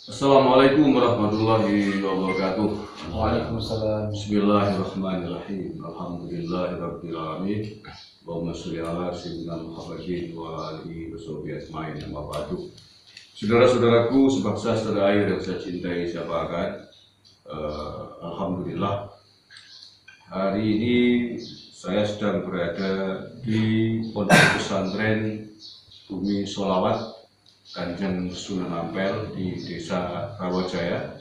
Assalamualaikum warahmatullahi wabarakatuh. Waalaikumsalam. Bismillahirrahmanirrahim. Alhamdulillahirabbil alamin. Allahumma sholli ala sayyidina Muhammadin wa alihi washabihi ajmain. Amma ba'du. Saudara-saudaraku sebangsa setanah air yang saya cintai, saya banggakan. Alhamdulillah. Hari ini saya sedang berada di Pondok Pesantren Bumi Sholawat Kanjeng Sunan Ampel di Desa Rawajaya,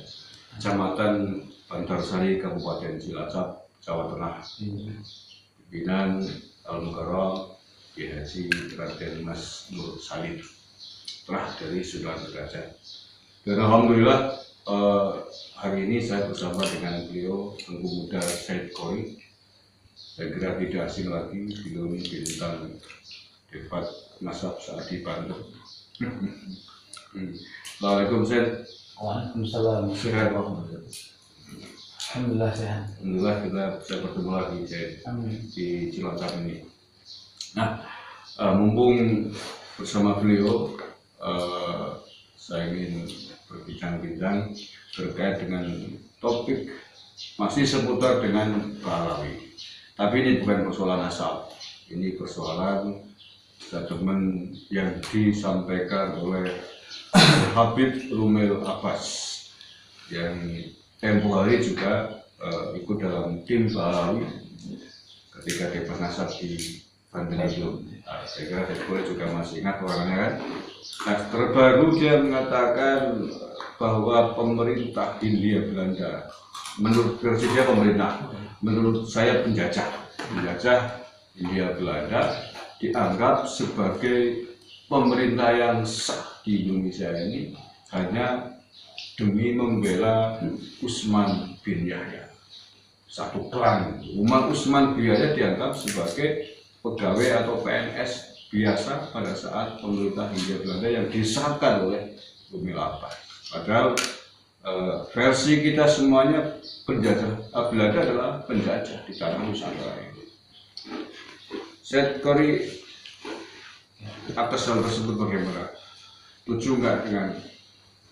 Kecamatan Bantarsari, Kabupaten Cilacap, Jawa Tengah. Pimpinan Al-Mukarram Kiai Haji Raden Mas Nur Salim telah dari Sunan Derajat. Dan alhamdulillah hari ini saya bersama dengan beliau Tengku Muda Said Qori. Saya kira tidak asing lagi, beliau ini bintang debat nasab saat di Bandung. Waalaikumsalam Said. Waalaikumsalam. Sehat. Alhamdulillah sehat. Alhamdulillah kita bisa bertemu lagi Said di Cilacap ini. Nah, mumpung bersama beliau, saya ingin berbincang-bincang terkait dengan topik masih seputar dengan Pahlawi. Tapi ini bukan persoalan asal, ini persoalan statement yang disampaikan oleh Habib Rumil Abbas yang tempo hari juga ikut dalam tim Pahlawi ketika debat nasab di Banten itu. Saya kira Dekoy juga masih ingat orangnya kan. Nah, terbaru dia mengatakan bahwa pemerintah Hindia Belanda, menurut versi dia pemerintah, menurut saya penjajah Hindia Belanda dianggap sebagai pemerintah yang sah di Indonesia ini hanya demi membela Utsman bin Yahya. Satu klan, umat Utsman bin Yahya dianggap sebagai pegawai atau PNS biasa pada saat pemerintah Hindia Belanda yang disahkan oleh Rumil Abbas. Padahal versi kita semuanya penjajah, Belanda adalah penjajah di tanah Nusantara ini. Said Qori, atas hal tersebut bagaimana? Setuju nggak dengan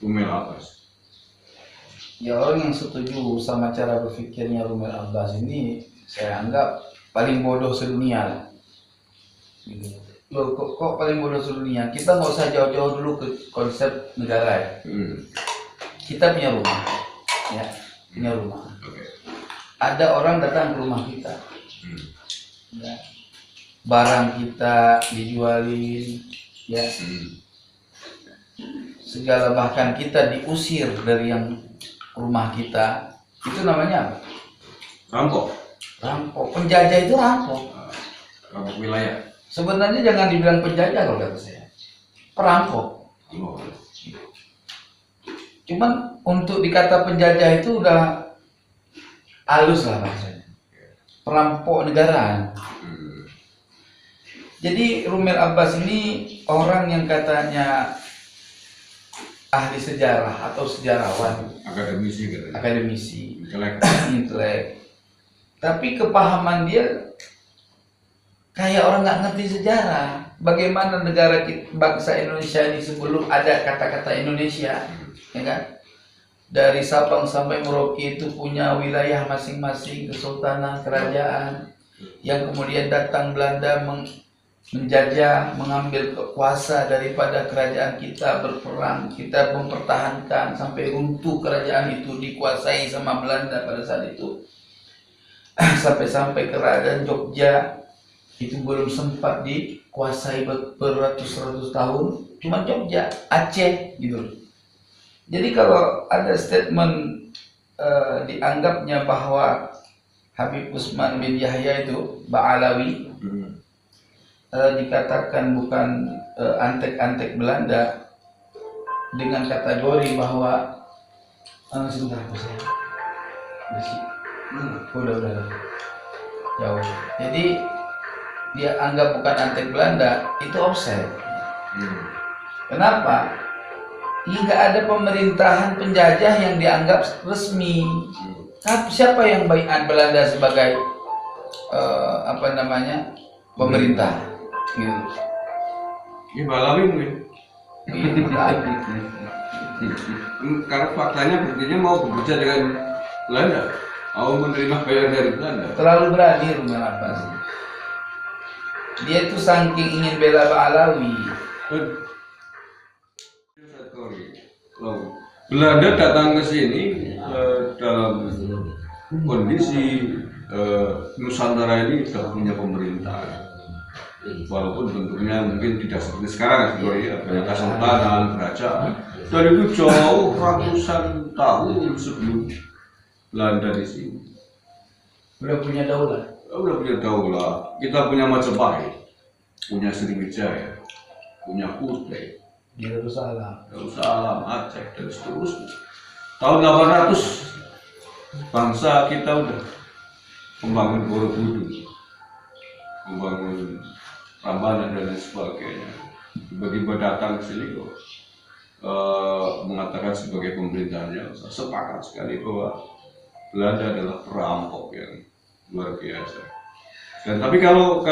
Rumil Abbas? Ya, orang yang setuju sama cara berpikirnya Rumil Abbas ini saya anggap paling bodoh sedunia. Loh, kok paling bodoh sedunia? Kita nggak usah jauh-jauh dulu ke konsep negara ya. Kita punya rumah, ya, punya rumah. Ada orang datang ke rumah kita, ya. Barang kita dijualin, ya. Segala bahkan kita diusir dari yang rumah kita, itu namanya apa? Rampok. Rampok. Penjajah itu rampok. Rampok wilayah. Sebenarnya jangan dibilang penjajah kalau kata saya, perampok. Cuman untuk dikata penjajah itu udah halus lah bahasanya. Perampok negara. Jadi Rumil Abbas ini orang yang katanya ahli sejarah atau sejarawan, akademisi, intelek. Tapi kepahaman dia kayak orang nggak ngerti sejarah. Bagaimana negara bangsa Indonesia ini sebelum ada kata-kata Indonesia, ya kan? Dari Sabang sampai Merauke itu punya wilayah masing-masing, kesultanan, kerajaan, yang kemudian datang Belanda menjajah, mengambil kuasa daripada kerajaan kita, berperang, kita mempertahankan sampai runtuh kerajaan itu, dikuasai sama Belanda pada saat itu. Sampai kerajaan Jogja itu belum sempat dikuasai beratus-ratus tahun, cuma Jogja, Aceh gitu. Jadi kalau ada statement dianggapnya bahwa Habib Utsman bin Yahya itu Ba'alawi, dikatakan bukan antek-antek Belanda, dengan kategori bahwa sebentar apa saya udah jauh. Jadi dia anggap bukan antek Belanda, itu offset. Kenapa? Nggak ada pemerintahan penjajah yang dianggap resmi. Siapa yang baiat Belanda sebagai pemerintah? Gitu. Ini Pahlawi mungkin. Karena faktanya buktinya mau bekerja dengan Belanda, mau menerima bayar dari Belanda. Terlalu berani Rumel Abbas. Dia itu saking ingin bela Ba'alawi. Belanda datang ke sini dalam kondisi Nusantara ini sudah punya pemerintah. Walaupun bentuknya mungkin tidak seperti sekarang, banyak kesultanan, kerajaan. Dan itu jauh ratusan tahun sebelum Belanda di sini. Udah punya daulat. Udah punya daulat. Kita punya Majapahit, punya Sriwijaya, punya Kutai, Darussalam, Aceh, dan seterusnya. Tahun 800 bangsa kita udah membangun Borobudur, membangun Prambanan dan lain sebagainya. Tiba-tiba datang ke sini kok mengatakan sebagai pemerintahnya, sepakat sekali bahwa Belanda adalah perampok yang luar biasa. Dan tapi kalau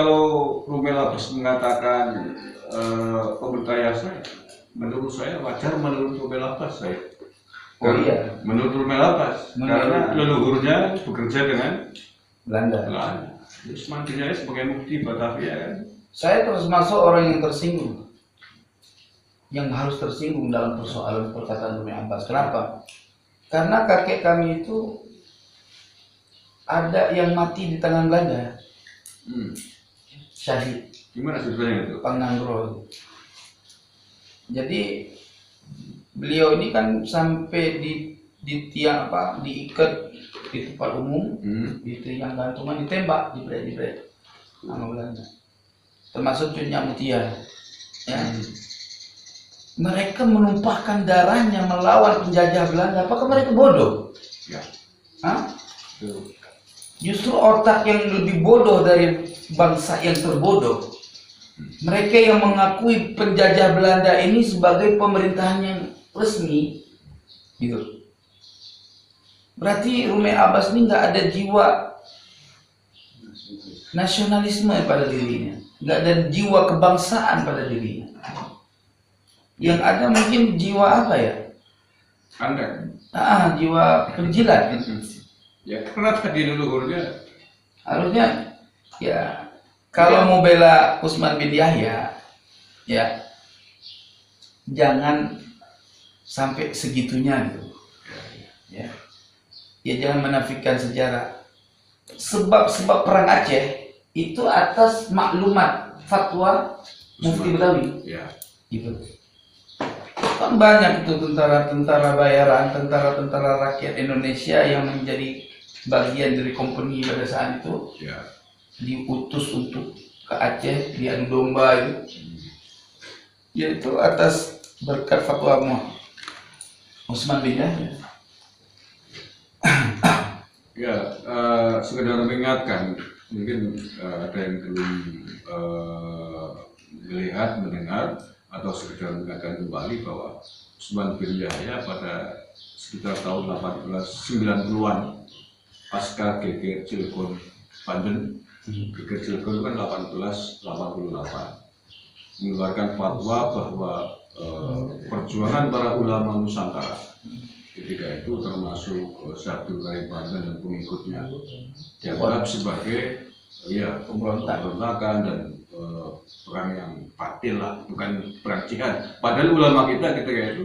Rumel Abbas mengatakan pemerintah saya, menurut saya wajar menurut Rumel Abbas saya. Oh iya. Menurut Rumel Abbas, karena leluhurnya bekerja dengan Belanda. Terus mandirinya sebagai mukti Batavia kan. Saya termasuk orang yang tersinggung, yang harus tersinggung dalam persoalan perkataan Rumel Abbas. Kenapa? Karena kakek kami itu ada yang mati di tangan Belanda, syahid. Gimana ceritanya itu? Panganggro. Jadi beliau ini kan sampai di tiang diikat di tempat umum, di tiang gantungan, ditembak, dibret sama Belanda. Termasuk Cunya Mutia. Ya. Mereka menumpahkan darahnya melawan penjajah Belanda. Apakah mereka bodoh? Ya. Hah? Justru otak yang lebih bodoh dari bangsa yang terbodoh. Mereka yang mengakui penjajah Belanda ini sebagai pemerintahan yang resmi, gitu. Berarti Rumel Abbas ini nggak ada jiwa nasionalisme pada dirinya, nggak ada jiwa kebangsaan pada dirinya. Yang ada mungkin jiwa apa ya? Jiwa penjilat. Ya karena tadi leluhurnya. Harusnya ya kalau mau bela Utsman bin Yahya, ya jangan sampai segitunya gitu. Ya jangan menafikan sejarah. Sebab perang Aceh itu atas maklumat fatwa Mufti Betawi. Ya. Gitu. Kan banyak itu tentara-tentara bayaran, tentara-tentara rakyat Indonesia yang menjadi bagian dari kompeni pada saat itu. Ya. Diutus untuk ke Aceh, diadu domba itu. Yaitu atas berkat fatwa Utsman bin Yahya. Ya, sekedar mengingatkan, mungkin ada yang belum melihat, mendengar, atau sekedar mengingatkan kembali bahwa Utsman bin Yahya pada sekitar tahun 1890-an pasca geger Cilegon Banten, geger Cilegon kan 1888, mengeluarkan fatwa bahwa perjuangan para ulama Nusantara ketika itu termasuk Syekh Abdul Banten dan pengikutnya dianggap sebagai pemberontakan dan perang yang batil lah, bukan perang jihad. Padahal ulama kita ketika itu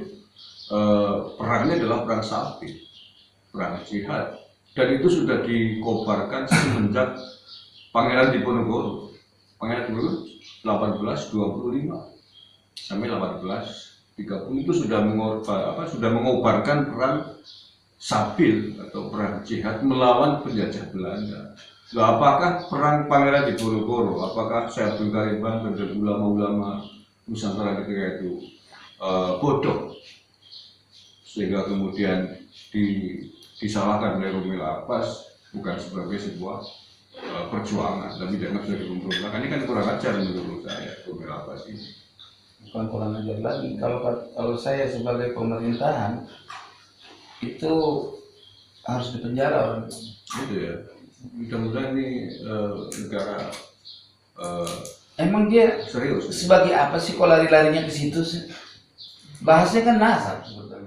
perangnya adalah perang sapi, perang jihad, dan itu sudah dikobarkan semenjak Pangeran Diponegoro. Pangeran Diponegoro 1825 sampai 1830 itu sudah mengobarkan perang sabil atau perang jihad melawan penjajah Belanda. Nah, apakah perang Pangeran Diponegoro, apakah Syekh Abdul Karim Banten dan ulama-ulama Nusantara ketika itu bodoh sehingga kemudian disalahkan oleh Rumel Abbas bukan sebagai sebuah perjuangan, tapi dianggap sebagai pemberontakan? Ini kan kurang ajar menurut saya Rumel Abbas ini. Bukan kurang ajar lagi. Kalau saya sebagai pemerintahan itu harus dipenjara orang. Gitu ya. Mudah-mudahan ini negara emang dia serius. Sebagai apa sih kok lari-larinya ke situ sih? Bahasnya kan nasab sebetulnya.